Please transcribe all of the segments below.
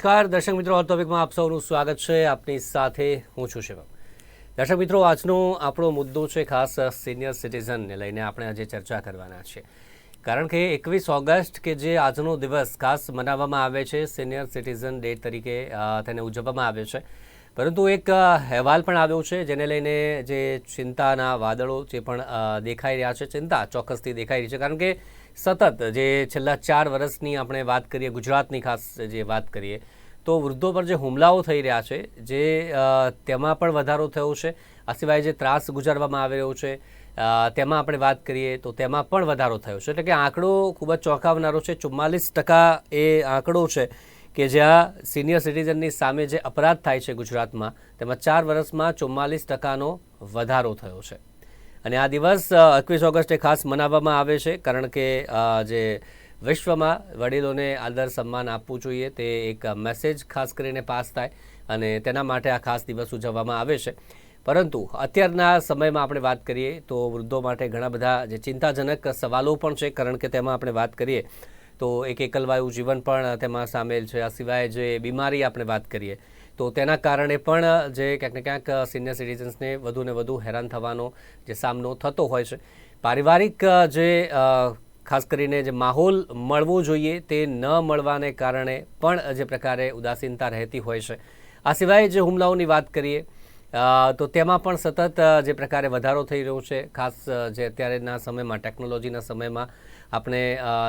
નમસ્કાર દર્શક મિત્રો, હોટ ટોપિકમાં આપ સૌનું સ્વાગત છે. આપની સાથે હું છું શિવમ. દર્શક મિત્રો, આજનો આપણો મુદ્દો છે ખાસ સિનિયર સિટીઝનને લઈને આપણે આજે ચર્ચા કરવાના છીએ. કારણ કે 21 ઓગસ્ટ કે જે આજનો દિવસ ખાસ મનાવવામાં આવે છે સિનિયર સિટીઝન ડે તરીકે તેને ઉજવવામાં આવે છે. પરંતુ એક અહેવાલ પણ આવ્યો છે જેને લઈને જે ચિંતાના વાદળો જે પણ દેખાઈ રહ્યા છે, ચિંતા ચોક્કસથી દેખાઈ રહી છે. કારણ કે સતત જે છેલ્લા 4 વર્ષની આપણે વાત કરીએ, ગુજરાતની ખાસ જે વાત કરીએ, તો વૃદ્ધો પર જે હુમલાઓ થઈ રહ્યા છે જે તેમાં પણ વધારો થયો છે. આ સિવાય જે ત્રાસ ગુજારવામાં આવી રહ્યો છે તેમાં આપણે વાત કરીએ તો તેમાં પણ વધારો થયો છે. એટલે કે આંકડો ખૂબ જ ચોંકાવનારો છે. 44% એ આંકડો છે કે જ્યાં સિનિયર સિટીઝનની સામે જે અપરાધ થાય છે ગુજરાતમાં, તેમાં 4 વર્ષમાં 44%નો વધારો થયો છે. અને આ દિવસ 21 ઓગસ્ટે ખાસ મનાવવામાં આવે છે કારણ કે જે વિશ્વમાં વડીલોને આદર સન્માન આપવું જોઈએ તે એક મેસેજ ખાસ કરીને પાસ થાય અને તેના માટે આ ખાસ દિવસ ઉજવવામાં આવે છે. પરંતુ અત્યારના સમયમાં આપણે વાત કરીએ તો વૃદ્ધો માટે ઘણા બધા જે ચિંતાજનક સવાલો પણ છે. કારણ કે તેમાં આપણે વાત કરીએ તો એક એકલવાયુ જીવન પણ તેમાં સામેલ છે. આ સિવાય જે બીમારી આપણે વાત કરીએ તો તેના કારણે પણ જે ક્યાંક ને ક્યાંક સિનિયર સિટીઝન્સને વધુ ને વધુ હેરાન થવાનો જે સામનો થતો હોય છે. પારિવારિક જે ખાસ કરીને જે માહોલ મળવો જોઈએ તે ન મળવાને કારણે પણ જે પ્રકારે ઉદાસીનતા રહેતી હોય છે. આ સિવાય જે હુમલાઓની વાત કરીએ તો તેમાં પણ સતત જે પ્રકારે વધારો થઈ રહ્યો છે. ખાસ જે અત્યારેના સમયમાં, ટેકનોલોજીના સમયમાં આપણે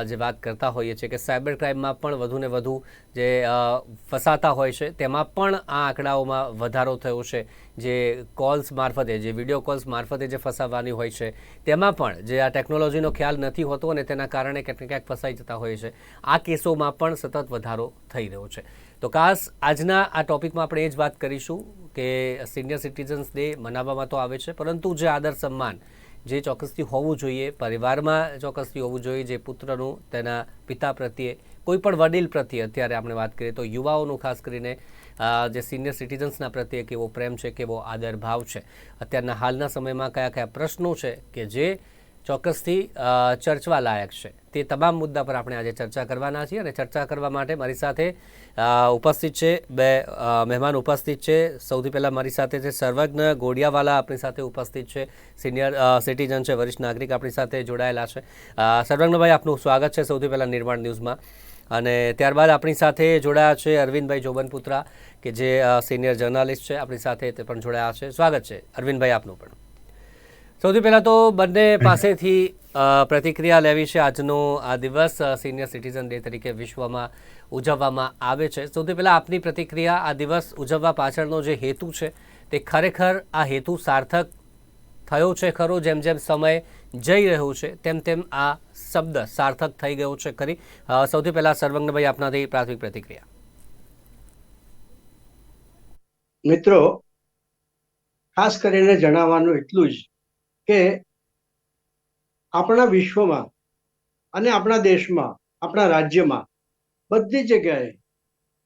જે વાત કરતા હોઈએ છીએ કે સાયબર ક્રાઇમમાં પણ વધુ ને વધુ જે ફસાતા હોય છે તેમાં પણ આ આંકડાઓમાં વધારો થયો છે. જે કોલ્સ મારફતે, જે વિડીયો કોલ્સ મારફતે જે ફસાવવાની હોય છે તેમાં પણ જે આ ટેકનોલોજીનો ખ્યાલ નથી હોતો અને તેના કારણે ક્યાંક ને ક્યાંક ફસાઈ જતા હોય છે. આ કેસોમાં પણ સતત વધારો થઈ રહ્યો છે. તો ખાસ આજના આ ટોપિકમાં આપણે એ જ વાત કરીશું કે સિનિયર સિટીઝન્સ ડે મનાવવામાં તો આવે છે, પરંતુ જે આદર સન્માન જે ચોક્કસથી હોવું જોઈએ, પરિવારમાં ચોક્કસથી હોવું જોઈએ, જે પુત્રનું તેના પિતા પ્રત્યે, કોઈ પણ વડીલ પ્રત્યે, અત્યારે આપણે વાત કરીએ તો યુવાઓનું ખાસ કરીને જે સિનિયર સિટીઝન્સના પ્રત્યે કેવો પ્રેમ છે, કેવો આદર ભાવ છે, અત્યારના હાલના સમયમાં કયા કયા પ્રશ્નો છે કે જે ચોક્કસથી ચર્ચવા લાયક છે, તે તમામ મુદ્દા પર આપણે આજે ચર્ચા કરવાના છીએ. અને ચર્ચા કરવા માટે મારી સાથે ઉપસ્થિત છે બે મહેમાન ઉપસ્થિત છે. સૌથી પહેલાં મારી સાથે છે સર્વજ્ઞ ગોડિયાવાલા, આપણી સાથે ઉપસ્થિત છે, સિનિયર સિટીઝન છે, વરિષ્ઠ નાગરિક આપણી સાથે જોડાયેલા છે. સર્વજ્ઞભાઈ, આપનું સ્વાગત છે સૌથી પહેલાં નિર્માણ ન્યૂઝમાં. અને ત્યારબાદ આપણી સાથે જોડાયા છે અરવિંદભાઈ જોબનપુત્રા કે જે સિનિયર જર્નાલિસ્ટ છે, આપણી સાથે તે પણ જોડાયા છે. સ્વાગત છે અરવિંદભાઈ આપનું પણ. સૌથી પહેલાં તો બંને પાસેથી પ્રતિક્રિયા લેવી છે. આજનો આ દિવસ સિનિયર સિટીઝન ડે તરીકે વિશ્વમાં ઉજવવામાં આવે છે. સૌથી પહેલાં આપની પ્રતિક્રિયા, આ દિવસ ઉજવવા પાછળનો જે હેતુ છે તે ખરેખર આ હેતુ સાર્થક થયો છે ખરો? જેમ જેમ સમય જઈ રહ્યો છે તેમ તેમ આ શબ્દ સાર્થક થઈ ગયો છે ખરી? સૌથી પહેલાં સર્વજ્ઞભાઈ, આપનાથી પ્રાથમિક પ્રતિક્રિયા. મિત્રો, ખાસ કરીને જણાવવાનું એટલું જ કે આપણા વિશ્વમાં અને આપણા દેશમાં, આપણા રાજ્યમાં બધી જગ્યાએ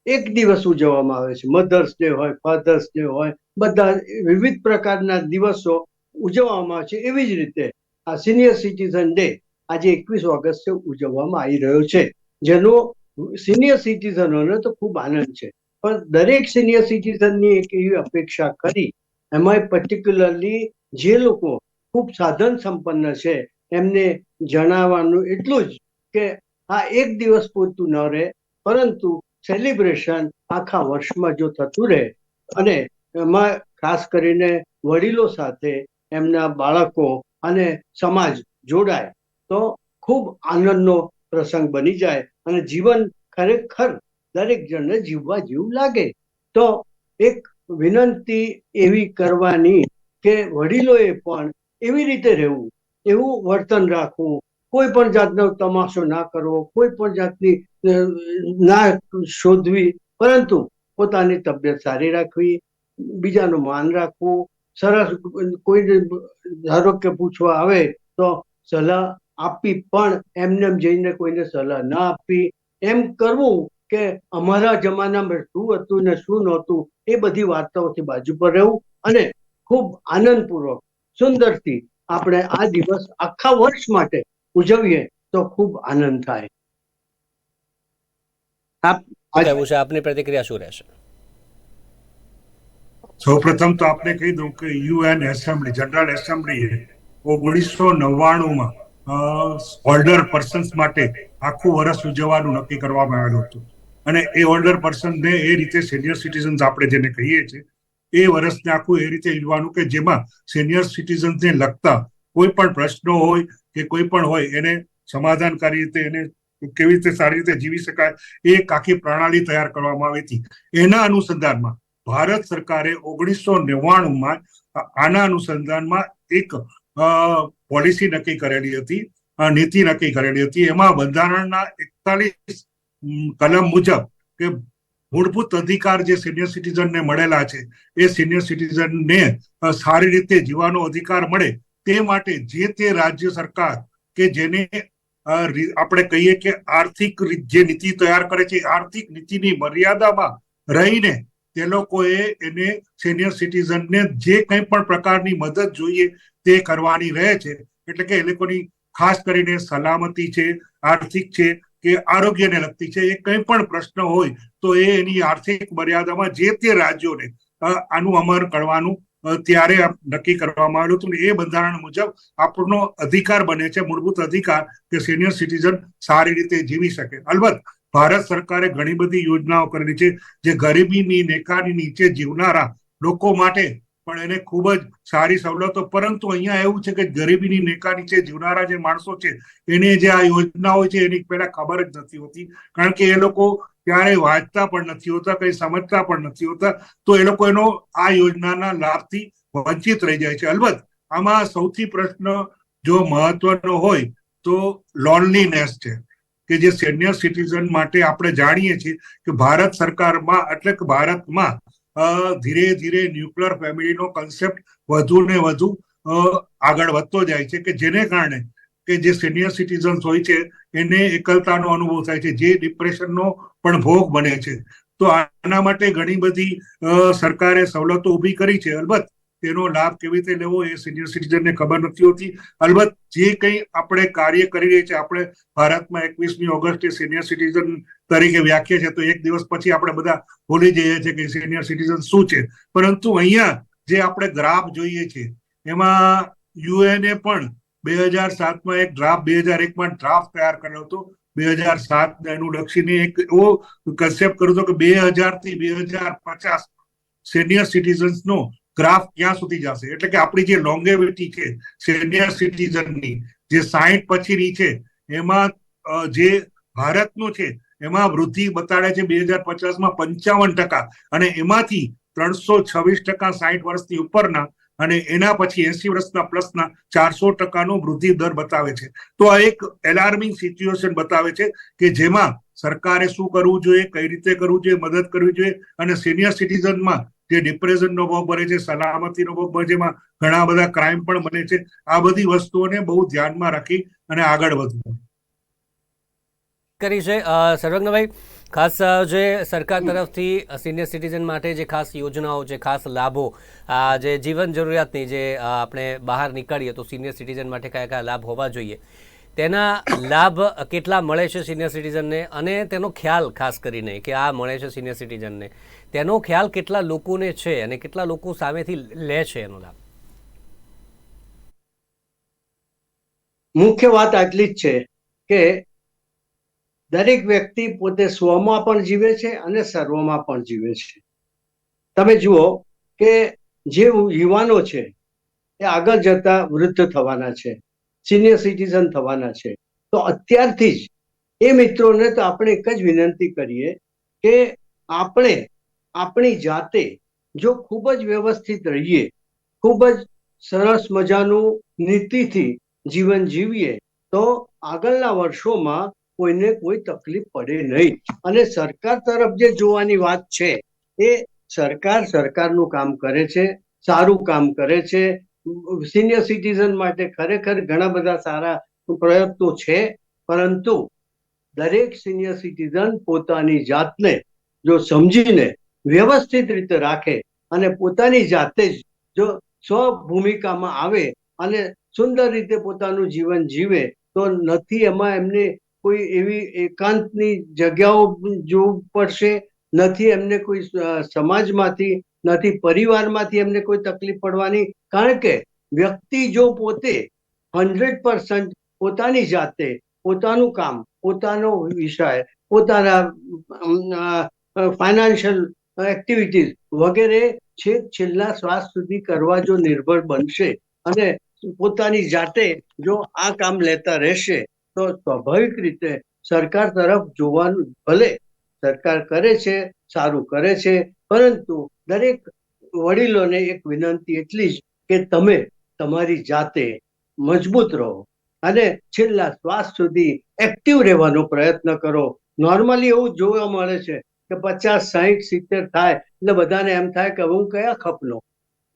એક દિવસ ઉજવવામાં આવે છે. મધર્સ ડે હોય, ફાધર્સ ડે હોય, બધા વિવિધ પ્રકારના દિવસો ઉજવવામાં આવે છે. એવી જ રીતે આ સિનિયર સિટીઝન ડે આજે 21 ઓગસ્ટે ઉજવવામાં આવી રહ્યો છે, જેનો સિનિયર સિટીઝનોને તો ખૂબ આનંદ છે. પણ દરેક સિનિયર સિટીઝનની એક એવી અપેક્ષા કરી, એમાં પર્ટિક્યુલરલી જે લોકો ખૂબ સાધન સંપન્ન છે એમને જણાવવાનું એટલું જ કે આ એક દિવસ પૂરતું ન રહે, પરંતુ સેલિબ્રેશન આખા વર્ષમાં જો થતું રહે અને એમાં ખાસ કરીને વડીલો સાથે એમના બાળકો અને સમાજ જોડાય તો ખૂબ આનંદનો પ્રસંગ બની જાય અને જીવન ખરેખર દરેક જણને જીવવા જેવું લાગે. તો એક વિનંતી એવી કરવાની કે વડીલોએ પણ એવી રીતે રહેવું, એવું વર્તન રાખવું, કોઈ પણ જાતનો તમાશો ના કરવો, કોઈ પણ જાતની ના શોધવી, પરંતુ પોતાની તબિયત સારી રાખવી, બીજાનું માન રાખવું, સરસ કોઈને ધારો કે પૂછવા આવે તો સલાહ આપવી, પણ એમને જઈને કોઈને સલાહ ના આપવી. એમ કરવું કે અમારા જમાનામાં શું હતું ને શું નહોતું એ બધી વાર્તાઓથી બાજુ પર રહેવું અને ખૂબ આનંદપૂર્વક સુંદરથી આપણે આ દિવસ આખા વર્ષ માટે ઉજવીએ તો ખૂબ આનંદ થાય. શું કહેવું છે આપની પ્રતિક્રિયા શું રહેશે? સૌપ્રથમ તો આપને કહી દઉં કે યુએન એસેમ્બલી, જનરલ એસેમ્બલીએ 1999 ઓલ્ડર પર્સન્સ માટે આખું વર્ષ ઉજવવાનું નક્કી કરવામાં આવેલું હતું. અને એ ઓલ્ડર પર્સનને એ રીતે સિનિયર સિટીઝન્સ આપણે જેને કહીએ છીએ એ વર્ષને આખું એ રીતે ઉજવવાનું કે જેમાં સિનિયર સિટીઝન્સને લગતા કોઈ પણ પ્રશ્નો હોય કે કોઈ પણ હોય એને સમાધાનકારી રીતે એને કેવી રીતે સારી રીતે જીવી શકાય એ એક આખી પ્રણાલી તૈયાર કરવામાં આવી હતી. એના અનુસંધાનમાં ભારત સરકારે 1999માં આના અનુસંધાનમાં એક પોલિસી નક્કી કરેલી હતી, નીતિ નક્કી કરેલી હતી. એમાં બંધારણના 41 કલમ મુજબ કે મૂળભૂત અધિકાર જે સિનિયર સિટીઝનને મળેલા છે એ સિનિયર સિટીઝનને સારી રીતે જીવવાનો અધિકાર મળે તે માટે જે તે રાજ્ય સરકાર કે જેને આપણે કહીએ કે આર્થિક જે નીતિ તૈયાર કરે છે આર્થિક નીતિની મર્યાદામાં રહીને તે લોકોએ એને સિનિયર સિટીઝનને જે કંઈ પણ પ્રકારની મદદ જોઈએ તે કરવાની રહે છે. એટલે કે એ લોકોની ખાસ કરીને સલામતી છે, આર્થિક છે કે આરોગ્યને લગતી છે, એ કંઈ પણ પ્રશ્ન હોય તો એ એની આર્થિક મર્યાદામાં જે તે રાજ્યોને આનું અમલ કરવાનું ત્યારે નક્કી કરવામાં આવ્યું હતું. એ બંધારણ મુજબ આપણો અધિકાર બને છે, મૂળભૂત અધિકાર કે સિનિયર સિટીઝન સારી રીતે જીવી શકે. અલબત્ત ભારત સરકારે ઘણી બધી યોજનાઓ કરેલી છે જે ગરીબીની રેખાની નીચે જીવનારા લોકો માટે પણ એને ખૂબ જ સારી સવલતો, પરંતુ અહીંયા એવું છે કે ગરીબીની રેખા નીચે જીવનારા જે માણસો છે એને જે આ યોજનાઓ છે એની પહેલા ખબર જ નથી હોતી, કારણ કે એ લોકો ક્યારેય વાંચતા પણ નથી હોતા, કંઈ સમજતા પણ નથી હોતા, તો એ લોકો એનો આ યોજનાના લાભથી વંચિત રહી જાય છે. અલબત્ત આમાં સૌથી પ્રશ્ન જો મહત્વનો હોય તો લોનલીનેસ છે કે જે સિનિયર સિટીઝન માટે આપણે જાણીએ છીએ કે ભારત સરકારમાં એટલે કે ભારતમાં ધીરે ધીરે ન્યુક્લિયર ફેમિલીનો કન્સેપ્ટ વધુ ને વધુ આગળ વધતો જાય છે કે જેને કારણે કે જે સિનિયર સિટીઝન્સ હોય છે એને એકલતાનો અનુભવ થાય છે, જે ડિપ્રેશનનો પણ ભોગ બને છે. તો આના માટે ઘણી બધી સરકારે સવલતો ઊભી કરી છે. અલબત્ત તેનો લાભ કેવી રીતે લેવો એ સિનિયર સિટીઝનને ખબર નથી હોતી. અલબત્ત જે કંઈ આપણે કાર્ય કરી રહી છે, આપણે ભારતમાં 21મી ઓગસ્ટે સિનિયર સિટીઝન તરીકે વ્યાખ્યા છે, તો એક દિવસ પછી આપણે બધા ભૂલી જઈએ છીએ કે સિનિયર સિટીઝન શું છે. પરંતુ અહીંયા જે આપણે ગ્રાફ જોઈએ છીએ એમાં યુએનએ પણ 2007માં એક ડ્રાફ્ટ, 2001માં ડ્રાફ્ટ તૈયાર કર્યો હતો. 2007 એનું લક્ષીને એક એવો કન્સેપ્ટ કર્યો હતો કે 2000 થી 2050 સિનિયર સિટીઝન્સનો ગ્રાફ ક્યાં સુધી જશે, એટલે કે આપણી જે લોંગેવિટી છે સિનિયર સિટીઝનની જે 60 પછીની છે એમાં જે ભારતનું છે એમાં વૃદ્ધિ બતાડે છે 2050માં 55%, અને એમાંથી 326% 60 વર્ષની ઉપરના અને એના પછી 80 વર્ષના પ્લસના 400%નો વૃદ્ધિ દર બતાવે છે. તો આ એક એલાર્મિંગ સિચ્યુએશન બતાવે છે કે જેમાં સરકારે શું કરવું જોઈએ, કઈ રીતે કરવું જોઈએ, મદદ કરવી જોઈએ, અને સિનિયર સિટીઝનમાં જે ડિપ્રેશનનો ભોગ બને છે, સલામતીનો ભોગ બને છે, જેમાં ઘણા બધા ક્રાઇમ પણ બને છે, આ બધી વસ્તુઓને બહુ ધ્યાનમાં રાખી અને આગળ વધવું કરી છે. સર્વજ્ઞભાઈ, ખાસ જે સરકાર તરફથી સિનિયર સિટીઝન માટે જે ખાસ યોજનાઓ છે, ખાસ લાભો, જે જીવન જરૂરિયાતની જે આપણે બહાર નીકળીએ તો સિનિયર સિટીઝન માટે કયા કયા લાભ હોવા જોઈએ, તેના લાભ કેટલા મળે છે સિનિયર સિટીઝનને, અને તેનો ખ્યાલ ખાસ કરીને કે આ મળે છે સિનિયર સિટીઝનને, તેનો ખ્યાલ કેટલા લોકોને છે અને કેટલા લોકો સામેથી લે છે એનો લાભ? મુખ્ય વાત આટલી જ છે કે દરેક વ્યક્તિ પોતે સ્વમાં પણ જીવે છે અને સર્વમાં પણ જીવે છે. તમે જુઓ કે જે યુવાનો છે એ આગળ જતા વૃદ્ધ થવાના છે, સિનિયર સિટીઝન થવાના છે, તો અત્યારથી જ એ મિત્રોને તો આપણે એક જ વિનંતી કરીએ કે આપણે આપણી જાતે જો ખૂબ જ વ્યવસ્થિત રહીએ, ખૂબ જ સરસ મજાનું નીતિથી જીવન જીવીએ તો આગળના વર્ષોમાં કોઈને કોઈ તકલીફ પડે નહીં. અને સરકાર તરફ જે જોવાની વાત છે એ સરકારનું કામ કરે છે, સારું કામ કરે છે. સિનિયર સિટીઝન માટે ખરેખર ઘણા બધા સારા પ્રયત્નો છે, પરંતુ દરેક સિનિયર સિટીઝન પોતાની જાતને જો સમજીને વ્યવસ્થિત રીતે રાખે અને પોતાની જાતે જ જો સ્વભૂમિકામાં આવે અને સુંદર રીતે પોતાનું જીવન જીવે તો નથી એમાં એમને કોઈ એવી એકાંતની જગ્યાઓ જોવું પડશે, નથી એમને કોઈ સમાજમાંથી, નથી પરિવારમાંથી એમને કોઈ તકલીફ પડવાની. કારણ કે વ્યક્તિ જો પોતે 100% પોતાની જાતે પોતાનું કામ, પોતાનો વિષય, પોતાના ફાઇનાન્શિયલ એક્ટિવિટીઝ વગેરે છેલ્લા શ્વાસ સુધી કરવા જો નિર્ભર બનશે અને પોતાની જાતે જો આ કામ લેતા રહેશે તો સ્વાભાવિક રીતે સરકાર તરફ જોવાનું, ભલે સરકાર કરે છે, સારું કરે છે, પરંતુ દરેક વડીલોને એક વિનંતી એટલી જ કે તમે તમારી જાતે મજબૂત રહો અને છેલ્લા શ્વાસ સુધી એક્ટિવ રહેવાનો પ્રયત્ન કરો. નોર્મલી એવું જોવા મળે છે કે 50, 60, 70 થાય એટલે બધાને એમ થાય કે હું કયા ખપનો.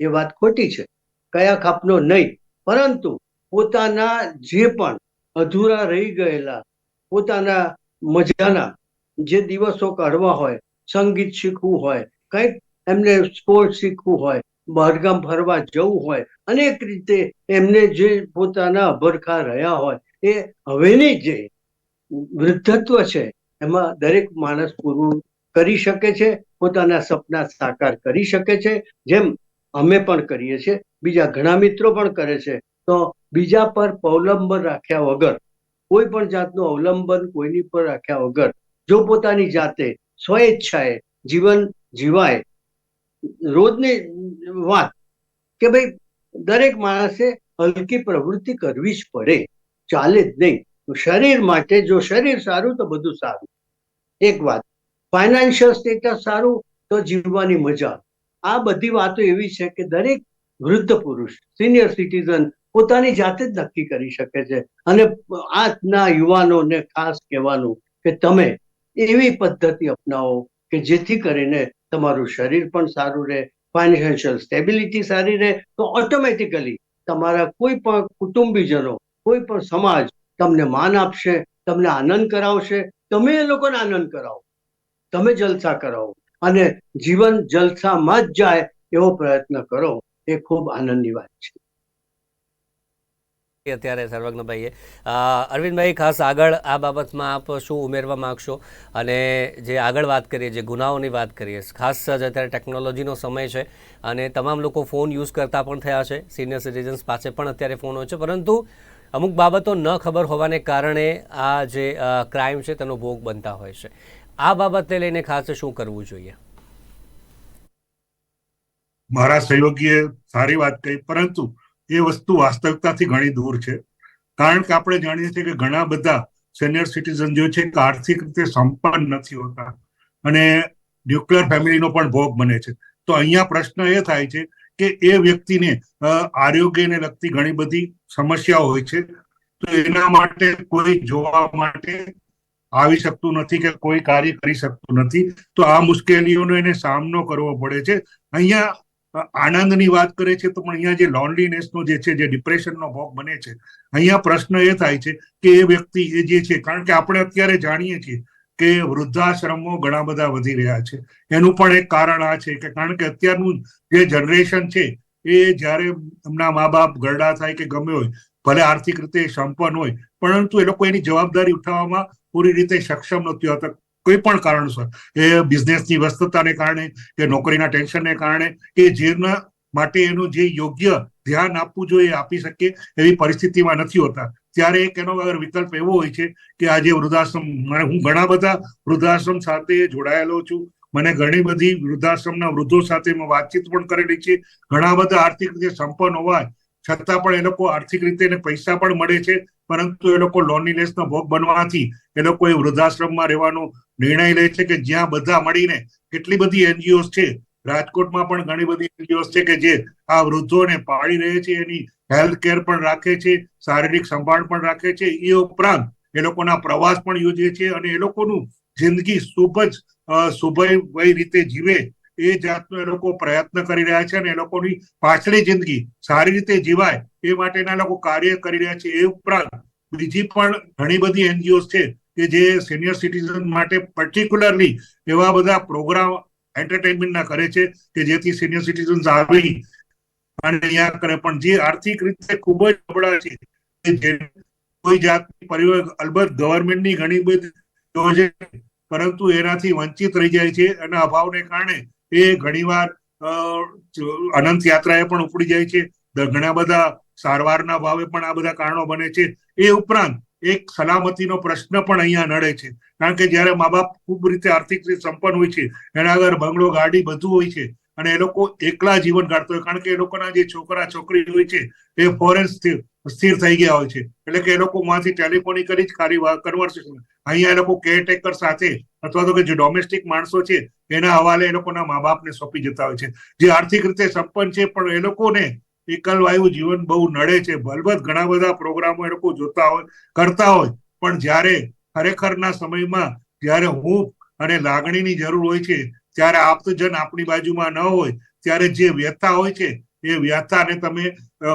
એ વાત ખોટી છે, કયા ખપનો નહીં, પરંતુ પોતાના જે પણ અધૂરા રહી ગયેલા પોતાના મજાના જે દિવસો કાઢવા હોય, સંગીત શીખવું હોય, કંઈક એમને સ્પોર્ટ શીખવું હોય, બહારગામ ફરવા જવું હોય, અનેક રીતે એમને જે પોતાના અભરખા રહ્યા હોય એ હવેની જે વૃદ્ધત્વ છે એમાં દરેક માણસ પૂરું કરી શકે છે, પોતાના સપના સાકાર કરી શકે છે. જેમ અમે પણ કરીએ છીએ, બીજા ઘણા મિત્રો પણ કરે છે. તો બીજા પર અવલંબન રાખ્યા વગર, કોઈ પણ જાતનું અવલંબન કોઈની પર રાખ્યા વગર જો પોતાની જાતે સ્વેચ્છાએ જીવન જીવાય. રોજની વાત કે ભાઈ દરેક માણસે હલકી પ્રવૃત્તિ કરવી જ પડે, ચાલે જ નહીં. શરીર માટે જો શરીર સારું તો બધું સારું. એક વાત, ફાઇનાન્શિયલ સ્ટેટસ સારું તો જીવવાની મજા. આ બધી વાતો એવી છે કે દરેક વૃદ્ધ પુરુષ, સિનિયર સિટીઝન પોતાની જાતે જ નક્કી કરી શકે છે. અને આજના યુવાનોને ખાસ કહેવાનું કે તમે એવી પદ્ધતિ અપનાવો કે જેથી કરીને તમારું શરીર પણ સારું રહે, ફાઇનાન્શિયલ સ્ટેબિલિટી સારી રહે, તો ઓટોમેટિકલી તમારા કોઈ પણ કુટુંબીજનો, કોઈ પણ સમાજ તમને માન આપશે, તમને આનંદ કરાવશે. તમે એ લોકોને આનંદ કરાવો, તમે જલસા કરાવો અને જીવન જલસામાં જ જાય એવો પ્રયત્ન કરો. એ ખૂબ આનંદની વાત છે. અત્યારે સર્વજ્ઞભાઈએ અરવિંદભાઈ, ખાસ આગળ આ બાબતમાં આપ શું ઉમેરવા માગશો? અને જે આગળ વાત કરીએ, જે ગુનાઓની વાત કરીએ, ખાસ અત્યારે ટેકનોલોજીનો સમય છે અને તમામ લોકો ફોન યુઝ કરતા પણ થયા છે. સિનિયર સિટીઝન્સ પાસે પણ અત્યારે ફોન હોય છે, પરંતુ અમુક બાબતો ન ખબર હોવાને કારણે આ જે ક્રાઇમ છે તેનો ભોગ બનતા હોય છે. આ બાબતને લઈને ખાસ શું કરવું જોઈએ? મારા સહયોગીએ સારી વાત કહી, પરંતુ એ વસ્તુ વાસ્તવિકતાથી ઘણી દૂર છે. કારણ કે આપણે જાણીએ છીએ કે ઘણા બધા સિનિયર સિટીઝન જે છે આર્થિક રીતે સંપન્ન નથી હોતા અને ન્યુક્લિયર ફેમિલીનો પણ ભોગ બને છે. તો અહીંયા પ્રશ્ન એ થાય છે કે એ વ્યક્તિને આરોગ્યને લગતી ઘણી બધી સમસ્યાઓ હોય છે, તો એના માટે કોઈ જોવા માટે આવી શકતું નથી કે કોઈ કાર્ય કરી શકતું નથી. તો આ મુશ્કેલીઓનો એને સામનો કરવો પડે છે. અહીંયા આનંદની વાત કરે છે તો પણ અહીંયા જે લોનલીનેસનો જે છે, જે ડિપ્રેશનનો ભોગ બને છે, અહીંયા પ્રશ્ન એ થાય છે કે એ વ્યક્તિ એ જે છે, કારણ કે આપણે અત્યારે જાણીએ છીએ કે વૃદ્ધાશ્રમો ઘણા બધા વધી રહ્યા છે. એનું પણ એક કારણ આ છે કે કારણ કે અત્યારનું જે જનરેશન છે એ જ્યારે એમના મા બાપ ઘરડા થાય કે ગમે હોય, ભલે આર્થિક રીતે સંપન્ન હોય, પરંતુ એ લોકો એની જવાબદારી ઉઠાવવામાં પૂરી રીતે સક્ષમ નથી હોતા. કોઈ પણ કારણસર, એ બિઝનેસની વ્યસ્તતાને કારણે કે નોકરીના ટેન્શનને કારણે કે જેના માટે એનું જે યોગ્ય ધ્યાન આપવું જોઈએ આપી શકે એવી પરિસ્થિતિમાં નથી હોતા. ત્યારે એક એનો વિકલ્પ એવો હોય છે કે આજે વૃદ્ધાશ્રમ, હું ઘણા બધા વૃદ્ધાશ્રમ સાથે જોડાયેલો છું. મને ઘણી બધી વૃદ્ધાશ્રમના વૃદ્ધો સાથે મેં વાતચીત પણ કરેલી છે. ઘણા બધા આર્થિક રીતે સંપન્ન હોવા છતાં પણ એ લોકો આર્થિક રીતે પૈસા પણ મળે છે, પરંતુ એ લોકો લોનલીનેસનો ભોગ બનવાથી એ લોકો એ વૃદ્ધાશ્રમમાં રહેવાનો નિર્ણય લે છે કે જ્યાં બધા મળીને, કેટલી બધી એનજીઓ છે, રાજકોટમાં પણ ઘણી બધી એનજીઓ છે કે જે આ વૃદ્ધોને પાળી રહે છે, એની હેલ્થ કેર પણ રાખે છે, શારીરિક સંભાળ પણ રાખે છે. એ ઉપરાંત એ લોકોના પ્રવાસ પણ યોજે છે અને એ લોકોનું જિંદગી શુભય રીતે જીવે એ જાતનો એ લોકો પ્રયત્ન કરી રહ્યા છે અને એ લોકોની પાછલી જિંદગી સારી રીતે જીવાય એ માટેના લોકો કાર્ય કરી રહ્યા છે. એ ઉપરાંત બીજી પણ ઘણી બધી એનજીઓ છે કે જે સિનિયર સિટીઝન માટે પર્ટિક્યુલરલી એવા બધા પ્રોગ્રામ એન્ટરટેનમેન્ટના કરે છે કે જેથી સિનિયર સિટીઝન્સ આવી અને અહીંયા કરે, પણ જે આર્થિક રીતે ખૂબ જ નબળા છે, કોઈ જાતની અલબત્ત ગવર્મેન્ટની ઘણી બધી યોજના, પરંતુ એનાથી વંચિત રહી જાય છે અને અભાવને કારણે એ ઘણીવાર અનંત યાત્રાએ પણ ઉપડી જાય છે. ઘણા બધા સારવારના ભાવે પણ આ બધા કારણો બને છે. એ ઉપરાંત એક સલામતીનો પ્રશ્ન પણ અહીંયા નડે છે, કારણ કે જયારે મા બાપ ખૂબ રીતે આર્થિક રીતે સંપન્ન હોય છે, એના આગળ બંગલો, ગાડી બધું હોય છે, અને એ લોકો એકલા જીવન કાઢતો હોય, કારણ કે એ લોકોના જે છોકરા છોકરી હોય છે એ ફોરેન સ્થિર થઈ ગયા હોય છે, એટલે કે એ લોકો માંથી ટેલિફોનિકલી જ કન્વર્સેશન, અહીંયા એ લોકો કેરટેકર સાથે અથવા તો કે જે ડોમેસ્ટિક માણસો છે એના હવાલે એ લોકોના મા બાપને સોંપી જતા હોય છે, જે આર્થિક રીતે સંપન્ન છે, પણ એ લોકોને એકલવાયુ જીવન બહુ નડે છે. અલબત્ત ઘણા બધા પ્રોગ્રામો એ લોકો જોતા હોય, કરતા હોય, પણ જ્યારે ખરેખરના સમયમાં જ્યારે હૂંફ અને લાગણીની જરૂર હોય છે, ત્યારે આપ્તજન આપણી બાજુમાં ન હોય, ત્યારે જે વ્યથા હોય છે એ વ્યથાને તમે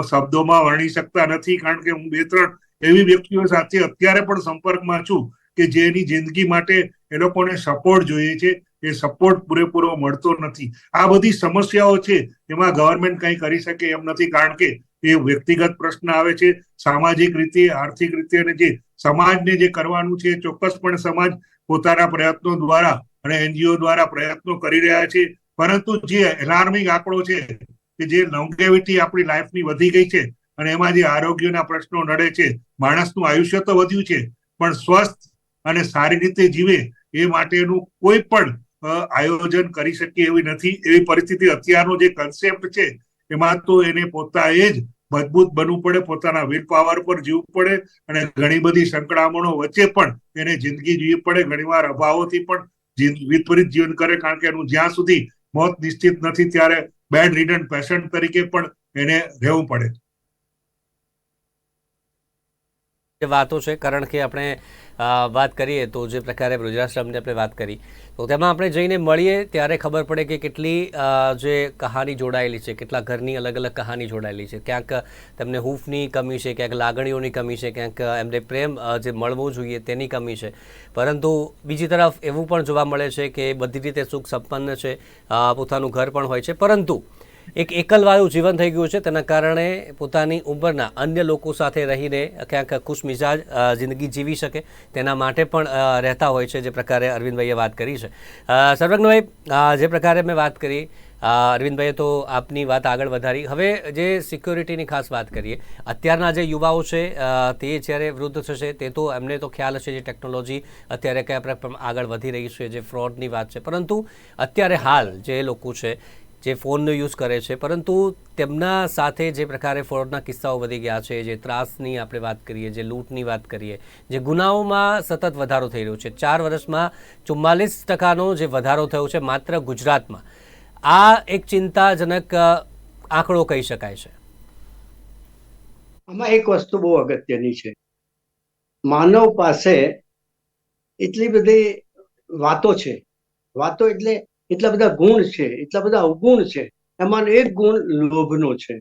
શબ્દોમાં વર્ણી શકતા નથી. કારણ કે હું 2-3 એવી વ્યક્તિઓ સાથે અત્યારે પણ સંપર્કમાં છું કે જેની જિંદગી માટે એ લોકોને સપોર્ટ જોઈએ છે, એ સપોર્ટ પૂરેપૂરો મળતો નથી. આ બધી સમસ્યાઓ છે, એમાં ગવર્મેન્ટ કંઈ કરી શકે એમ નથી, કારણ કે એ વ્યક્તિગત પ્રશ્ન આવે છે, સામાજિક રીતે, આર્થિક રીતે, અને જે સમાજને જે કરવાનું છે ચોક્કસપણે સમાજ પોતાના પ્રયત્નો દ્વારા અને એનજીઓ દ્વારા પ્રયત્નો કરી રહ્યા છે. પરંતુ જે એલાર્મિંગ આંકડો છે કે જે લોંગેવિટી આપણી લાઈફની વધી ગઈ છે, અને એમાં જે આરોગ્યના પ્રશ્નો નડે છે, માણસનું આયુષ્ય તો વધ્યું છે, પણ સ્વસ્થ અને સારી રીતે જીવે એ માટેનું કોઈ પણ આયોજન કરી શકે એવી નથી. એવી પરિસ્થિતિ અત્યારનો જે કન્સેપ્ટ છે એમાં તો એને પોતાએ જ મજબૂત બનવું પડે, પોતાના વિલ પાવર પર જીવવું પડે, અને ઘણી બધી સંકળામણો વચ્ચે પણ એને જિંદગી જીવવી પડે. ઘણીવાર અભાવોથી પણ વિપરીત જીવન કરે, કારણ કે એનું જ્યાં સુધી મોત નિશ્ચિત નથી ત્યારે બેડ રિડન પેશન્ટ તરીકે પણ એને રહેવું પડે. જે વાતો છે, કારણ કે આપણે વાત કરીએ તો જે પ્રકારે વૃદ્ધાશ્રમની આપણે વાત કરી, તો તેમાં આપણે જઈને મળીએ ત્યારે ખબર પડે કે કેટલી જે કહાની જોડાયેલી છે, કેટલા ઘરની અલગ અલગ કહાની જોડાયેલી છે. ક્યાંક તેમને હૂંફની કમી છે, ક્યાંક લાગણીઓની કમી છે, ક્યાંક એમને પ્રેમ જે મળવો જોઈએ તેની કમી છે. પરંતુ બીજી તરફ એવું પણ જોવા મળે છે કે બધી રીતે સુખ સંપન્ન છે, પોતાનું ઘર પણ હોય છે, પરંતુ એક એકલવાયું જીવન થઈ ગયું છે. તેના કારણે પોતાની ઉંમરના અન્ય લોકો સાથે રહીને ક્યાંક ખુશમિજાજ જિંદગી જીવી શકે તેના માટે પણ રહેતા હોય છે, જે પ્રકારે અરવિંદભાઈએ વાત કરી છે. સર્વજ્ઞભાઈ, જે પ્રકારે મેં વાત કરી, અરવિંદભાઈએ તો આપની વાત આગળ વધારી. હવે જે સિક્યોરિટીની ખાસ વાત કરીએ, અત્યારના જે યુવાઓ છે તે જ્યારે વૃદ્ધ થશે તે તો એમને તો ખ્યાલ હશે જે ટેકનોલોજી અત્યારે કયા પ્રકારે આગળ વધી રહી છે, જે ફ્રોડની વાત છે, પરંતુ અત્યારે હાલ જે લોકો છે જે ફોનનો યુઝ કરે છે, પરંતુ તેમના સાથે જે પ્રકારે ફ્રોડના કિસ્સાઓ વધી ગયા છે, જે ત્રાસની આપણે વાત કરીએ, જે લૂંટની વાત કરીએ, જે ગુનાઓમાં સતત વધારો થઈ રહ્યો છે, 4 વર્ષમાં 44% જે વધારો થયો છે માત્ર ગુજરાતમાં, આ એક ચિંતાજનક આંકડો કહી શકાય છે. આમાં એક વસ્તુ બહુ અગત્યની છે. માનવ પાસે એટલી બધી વાતો છે, વાતો એટલે એટલા બધા ગુણ છે, એટલા બધા અવગુણ છે. એમાંનો એક ગુણ લોભનો છે.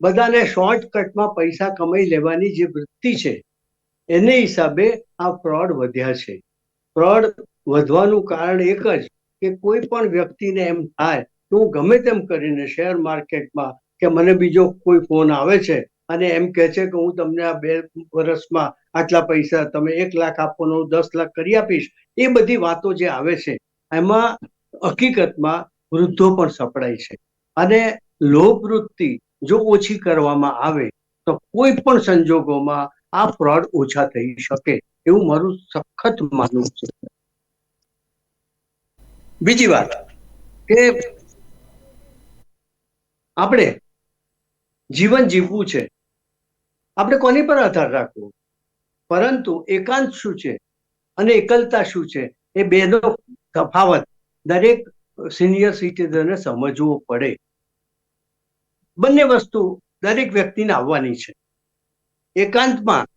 બધાને શોર્ટકટમાં પૈસા કમાઈ લેવાની જે વૃત્તિ છે એને હિસાબે આ ફ્રોડ વધ્યા છે. ફ્રોડ વધવાનું કારણ એક જ કે કોઈ પણ વ્યક્તિને એમ થાય કે હું ગમે તેમ કરીને શેર માર્કેટમાં કે મને બીજો કોઈ ફોન આવે છે અને એમ કહે છે કે હું તમને આ 2 વર્ષમાં આટલા પૈસા, તમે 1 લાખ આપવાનો, 10 લાખ કરી આપીશ. એ બધી વાતો જે આવે છે એમાં હકીકતમાં વૃદ્ધો પણ સપડાય છે. અને લોભ વૃત્તિ જો ઓછી કરવામાં આવે તો કોઈ પણ સંજોગોમાં આ ફ્રોડ ઓછા થઈ શકે એવું મારું સખત માનવું છે. બીજી વાત કે આપણે જીવન જીવવું છે, આપણે કોની પર આધાર રાખવો, પરંતુ એકાંત શું છે અને એકલતા શું છે એ બેનો તફાવત દરેક સિનિયર સિટીઝને સમજવો પડે. બંને વસ્તુ દરેક વ્યક્તિને આવવાની છે, એકાંતમાં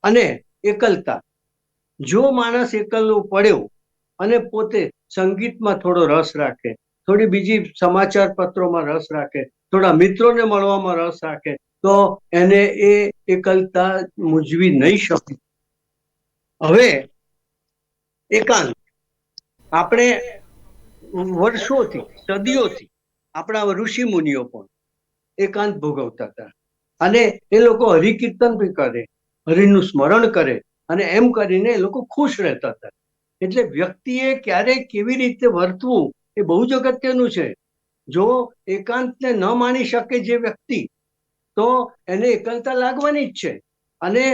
અને એકલતા. જો માણસ એકલો પડ્યો અને પોતે સંગીતમાં થોડો રસ રાખે, થોડી બીજી સમાચાર પત્રોમાં રસ રાખે, થોડા મિત્રોને મળવામાં રસ રાખે, તો એને એ એકલતા મૂંઝવી નહીં શકે. હવે એકાંત, આપણે વર્ષોથી, સદીઓથી આપણા ઋષિ મુનિઓ પણ એકાંત ભોગવતા હતા, અને એ લોકો હરિકીર્તન બી કરે, હરિનું સ્મરણ કરે અને એમ કરીને એ લોકો ખુશ રહેતા હતા. એટલે વ્યક્તિએ ક્યારે કેવી રીતે વર્તવું એ બહુ જ અગત્યનું છે. જો એકાંતને ન માણી શકે જે વ્યક્તિ, તો એને એકલતા લાગવાની જ છે. અને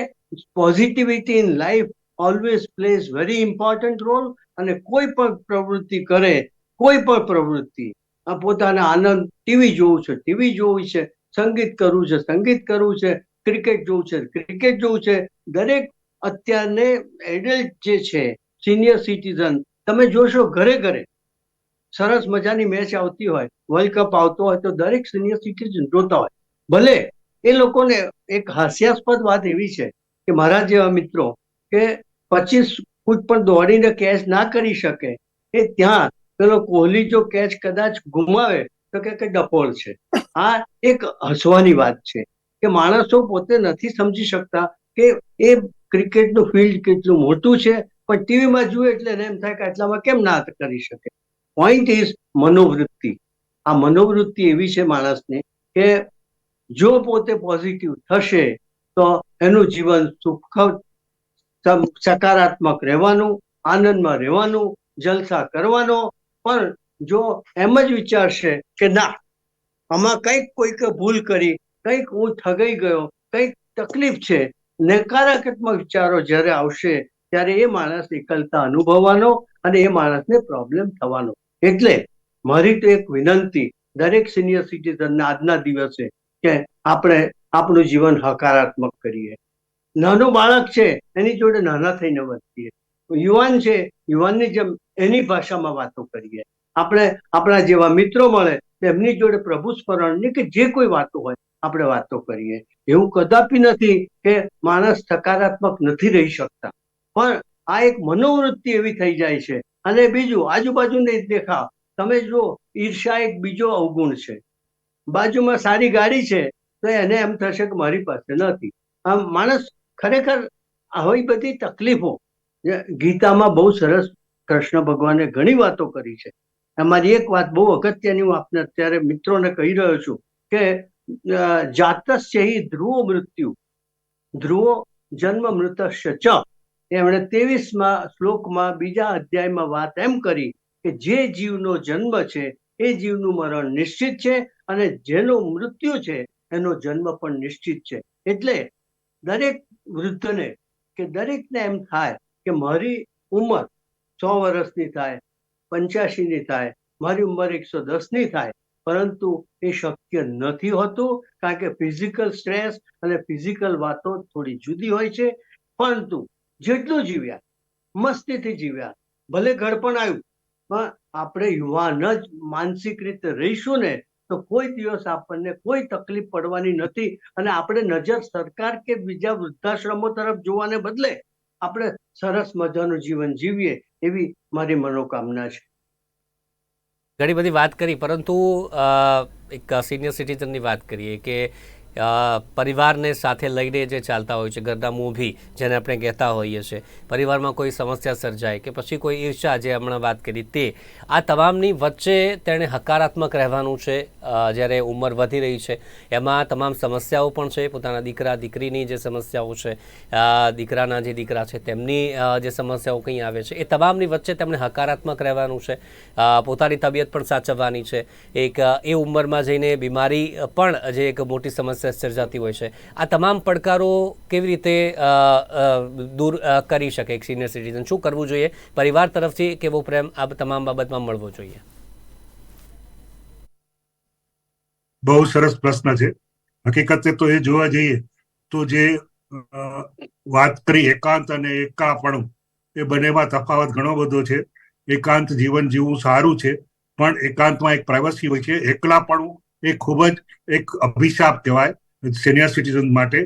positivity in life always plays very important role. અને કોઈ પણ પ્રવૃત્તિ કરે, કોઈ પણ પ્રવૃત્તિ, પોતાના આનંદ, ટીવી જોવું છે ટીવી જોવું છે, સંગીત કરવું છે સંગીત કરવું છે, ક્રિકેટ જોવું છે ક્રિકેટ જોવું છે. દરેક અત્યારને એડલ્ટ જે છે, સિનિયર સિટીઝન, તમે જોશો ઘરે ઘરે સરસ મજાની મેચ આવતી હોય, વર્લ્ડ કપ આવતો હોય, તો દરેક સિનિયર સિટીઝન જોતા હોય. ભલે એ લોકોને એક હાસ્યાસ્પદ વાત એવી છે કે મારા જેવા મિત્રો કે 25 ફૂટ પણ દોડીને કેચ ના કરી શકે, એ ત્યાં પેલો કોહલી જો કેચ કદાચ ગુમાવે તો કે ડફોળ છે. આ એક હસવાની વાત છે કે માણસો પોતે નથી સમજી શકતા કે એ ક્રિકેટનું ફિલ્ડ કેટલું મોટું છે, પણ ટીવીમાં જુએ એટલે એને એમ થાય કે આટલામાં કેમ ના કરી શકે. પોઈન્ટ ઇઝ મનોવૃત્તિ. આ મનોવૃત્તિ એવી છે માણસની કે જો પોતે પોઝિટિવ થશે તો એનું જીવન સુખદ, સકારાત્મક રહેવાનું, આનંદમાં રહેવાનું, જલસા કરવાનો. પણ જો એમ જ વિચારશે કે ના, આમાં કંઈક કોઈક ભૂલ કરી, કંઈક હું ઠગાઈ ગયો, કંઈક તકલીફ છે, નકારાત્મક વિચારો જ્યારે આવશે ત્યારે એ માણસ એકલતા અનુભવવાનો અને એ માણસને પ્રોબ્લેમ થવાનો. એટલે મારી તો એક વિનંતી દરેક સિનિયર સિટીઝનને આજના દિવસે કે આપણે આપણું જીવન હકારાત્મક કરીએ. નાનું બાળક છે એની જોડે નાના થઈને વર્તીએ, યુવાન છે યુવાનની જેમ એની ભાષામાં વાતો કરીએ. આપણે આપણા જેવા મિત્રો મળે એમની જોડે પ્રભુ સ્મરણની કે જે કોઈ વાતો હોય આપણે વાતો કરીએ. એવું કદાપી નથી કે માણસ સકારાત્મક નથી રહી શકતા, પણ આ એક મનોવૃત્તિ એવી થઈ જાય છે. અને બીજું આજુબાજુને દેખાવ, તમે જો ઈર્ષા એક બીજો અવગુણ છે. બાજુમાં સારી ગાડી છે તો એને એમ થશે કે મારી પાસે નથી. આમ માણસ ખરેખર આવી બધી તકલીફો, ગીતામાં બહુ સરસ કૃષ્ણ ભગવાને ઘણી વાતો કરી છે. અમારી એક વાત બહુ અગત્યની હું આપને અત્યારે મિત્રોને કહી રહ્યો છું કે જાતસ્ય હિ ધ્રુવો મૃત્યુ, ધ્રુવો જન્મ મૃતસ્ય ચ. એમણે 23મા શ્લોકમાં બીજા અધ્યાયમાં વાત એમ કરી કે જે જીવનો જન્મ છે એ જીવનું મરણ નિશ્ચિત છે, અને જેનું મૃત્યુ છે એનો જન્મ પણ નિશ્ચિત છે. એટલે દરેક વૃદ્ધને કે દરેકને એમ થાય કે મારી ઉંમર 100 વર્ષની થાય, 85ની થાય, મારી ઉંમર 110ની થાય, પરંતુ એ શક્ય નથી હોતું, કારણ કે ફિઝિકલ સ્ટ્રેસ અને ફિઝિકલ વાતો થોડી જુદી હોય છે. પરંતુ જેટલું જીવ્યા, મસ્તીથી જીવ્યા, ભલે ઘડપણ આવ્યું, પણ આપણે યુવાન જ માનસિક રીતે રહીશું ને તો કોઈ દિવસ આપણને કોઈ તકલીફ પડવાની નથી. અને આપણે નજર સરકાર કે બીજા વૃદ્ધાશ્રમો તરફ જોવાને બદલે આપણે સરસ મજાનું જીવન જીવીએ એવી મારી મનોકામના છે. ઘણી બધી વાત કરી, પરંતુ એક સિનિયર સિટીઝનની વાત કરીએ કે પરિવારને સાથે લઈને જે ચાલતા હોય છે, ઘરના મોભી જેને આપણે કહેતા હોઈએ છીએ, પરિવારમાં કોઈ સમસ્યા સર્જાય કે પછી કોઈ ઈર્ષા જે હમણાં વાત કરી તે, આ તમામની વચ્ચે તેણે હકારાત્મક રહેવાનું છે. જ્યારે ઉંમર વધી રહી છે એમાં તમામ સમસ્યાઓ પણ છે, પોતાના દીકરા દીકરીની જે સમસ્યાઓ છે, દીકરાના જે દીકરા છે તેમની જે સમસ્યાઓ કંઈ આવે છે, એ તમામની વચ્ચે તેમણે હકારાત્મક રહેવાનું છે, પોતાની તબિયત પણ સાચવવાની છે. એક એ ઉંમરમાં જઈને બીમારી પણ જે એક મોટી સમસ્યા સર્જાતી હોય છે. આ તમામ પડકારો કેવી રીતે દૂર કરી શકે એક સિનિયર સિટીઝન? શું કરવું જોઈએ? પરિવાર તરફથી કેવો પ્રેમ આ તમામ બાબતમાં મળવો જોઈએ? બહુ સરસ પ્રશ્ન છે. હકીકતે તો એ જોવા જઈએ તો જે વાત કરી એકાંત અને એકાપણું, એ બંનેમાં તફાવત ઘણો બધો છે. એકાંત જીવન જીવવું સારું છે, પણ એકાંતમાં એક પ્રાઇવસી હોય છે. એકલાપણું એ ખૂબ જ એક અભિશાપ કહેવાય સિનિયર સિટીઝન માટે.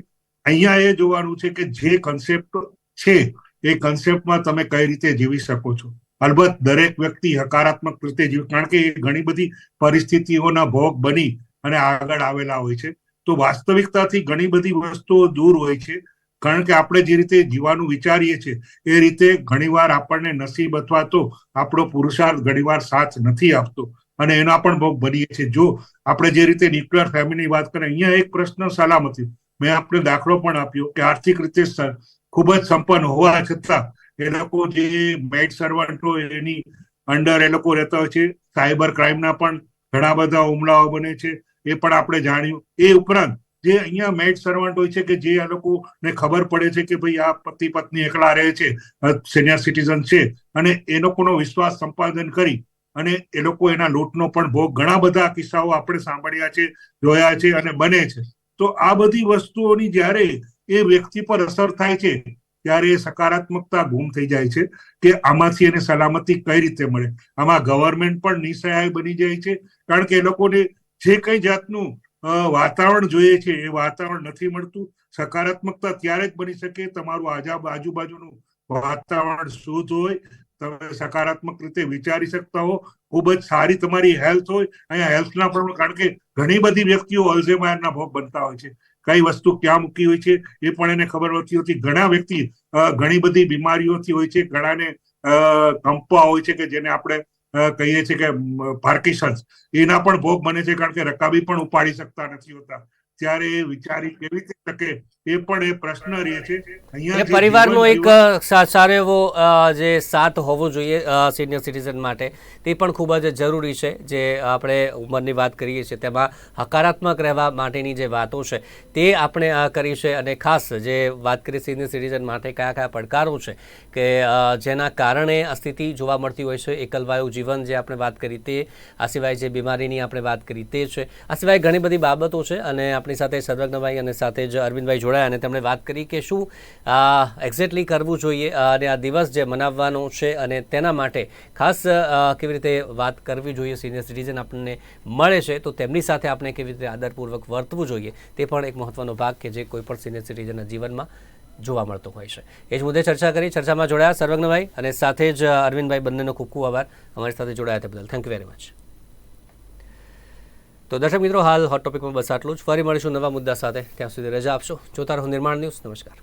અહીંયા એ જોવાનું છે કે જે કન્સેપ્ટ છે એ કન્સેપ્ટમાં તમે કઈ રીતે જીવી શકો છો. અલબત્ત દરેક વ્યક્તિ હકારાત્મક રીતે જીવે, કારણ કે એ ઘણી બધી પરિસ્થિતિઓના ભોગ બની અને આગળ આવેલા હોય છે. તો વાસ્તવિકતાથી ઘણી બધી વસ્તુઓ દૂર હોય છે, કારણ કે આપણે જે રીતે જીવવાનું વિચારીએ છીએ એ રીતે ઘણીવાર આપણને નસીબ અથવા તો આપણો પુરુષાર્થ ઘણીવાર સાથ નથી આપતો, અને એના પણ ભોગ બનીએ છીએ. જો આપણે જે રીતે ન્યુક્લિયર ફેમિલીની વાત કરીએ, અહીંયા એક પ્રશ્ન સલામતી. મેં આપણે દાખલો પણ આપ્યો કે આર્થિક રીતે ખૂબ જ સંપન્ન હોવા છતાં એ લોકો જે મેડ સર્વન્ટ હોય એની અંડર એ લોકો રહેતા હોય છે. સાયબર ક્રાઇમના પણ ઘણા બધા હુમલાઓ બને છે, એ પણ આપણે જાણ્યું. એ ઉપરાંત જે અહીંયા મેડ સર્વન્ટ હોય છે કે જે આ લોકોને ખબર પડે છે કે ભાઈ આ પતિ પત્ની એકલા રહે છે, સિનિયર સિટીઝન છે, અને એ લોકોનો વિશ્વાસ સંપાદન કરી અને એ લોકો એના લૂંટનો પણ ભોગ ઘણા બધા કિસ્સાઓ આપણે સાંભળ્યા છે, જોયા છે અને બને છે. તો આ બધી વસ્તુઓની જ્યારે એ વ્યક્તિ પર અસર થાય છે ત્યારે એ સકારાત્મકતા ગુમ થઈ જાય છે કે આમાંથી એને સલામતી કઈ રીતે મળે. આમાં ગવર્મેન્ટ પણ નિસહાય બની જાય છે, કારણ કે એ લોકોને જે કઈ જાતનું વાતાવરણ જોઈએ છે એ વાતાવરણ નથી મળતું. સકારાત્મકતા ત્યારે જ બની શકે તમારું આજુબાજુનું વાતાવરણ શુદ્ધ હોય, તમે સકારાત્મક રીતે વિચારી શકતા હો, ખૂબ જ સારી તમારી હેલ્થ હોય. અહીંયા હેલ્થના પ્રોબ્લેમ, કારણ કે ઘણી બધી વ્યક્તિઓ અલ્ઝાઇમરના ભોગ બનતા હોય છે. કઈ વસ્તુ ક્યાં મૂકી હોય છે એ પણ એને ખબર નથી હોતી. ઘણા વ્યક્તિ ઘણી બધી બીમારીઓથી હોય છે, ઘણાને કંપા હોય છે કે જેને આપણે કહીએ છીએ કે પાર્કિન્સન્સ, એના પણ ભોગ બને છે, કારણ કે રકાબી પણ ઉપાડી શકતા નથી હોતા. ત્યારે એ વિચારી કેવી રીતે શકે એ પણ એ પ્રશ્ન રહે છે. એટલે પરિવારનો એક સારો એવો જે સાથ હોવો જોઈએ સિનિયર સિટીઝન માટે, તે પણ ખૂબ જ જરૂરી છે. જે આપણે ઉંમરની વાત કરીએ છીએ તેમાં હકારાત્મક રહેવા માટેની જે વાતો છે તે આપણે કરી છે. અને ખાસ જે વાત કરીએ સિનિયર સિટીઝન માટે કયા કયા પડકારો છે કે જેના કારણે આ સ્થિતિ જોવા મળતી હોય છે, એકલવાયું જીવન જે આપણે વાત કરી તે, આ સિવાય જે બીમારીની આપણે વાત કરી તે છે, આ સિવાય ઘણી બધી બાબતો છે. અને આપણી સાથે સર્વજ્ઞભાઈ અને સાથે જ અરવિંદભાઈ જોડાયા અને તેમણે વાત કરી કે શું એક્ઝેક્ટલી કરવું જોઈએ અને આ દિવસ જે મનાવવાનો છે અને તેના માટે ખાસ કેવી રીતે વાત કરવી જોઈએ. સિનિયર સિટીઝન આપણને મળે છે તો તેમની સાથે આપણે કેવી રીતે આદરપૂર્વક વર્તવું જોઈએ તે પણ એક મહત્વનો ભાગ કે જે કોઈ પણ સિનિયર સિટીઝનના જીવનમાં જોવા મળતો હોય છે. એ જ મુદ્દે ચર્ચા કરી. ચર્ચામાં જોડાયા સર્વજ્ઞભાઈ અને સાથે જ અરવિંદભાઈ, બંનેનો ખૂબ ખૂબ આભાર અમારી સાથે જોડાયા તે બદલ. Thank you very much. તો દર્શક મિત્રો, હાલ હોટ ટોપિકમાં બસ આટલું જ. ફરી મળીશું નવા મુદ્દા સાથે. ત્યાં સુધી રજા આપશો. જોતા રહો નિર્માણ ન્યૂઝ. નમસ્કાર.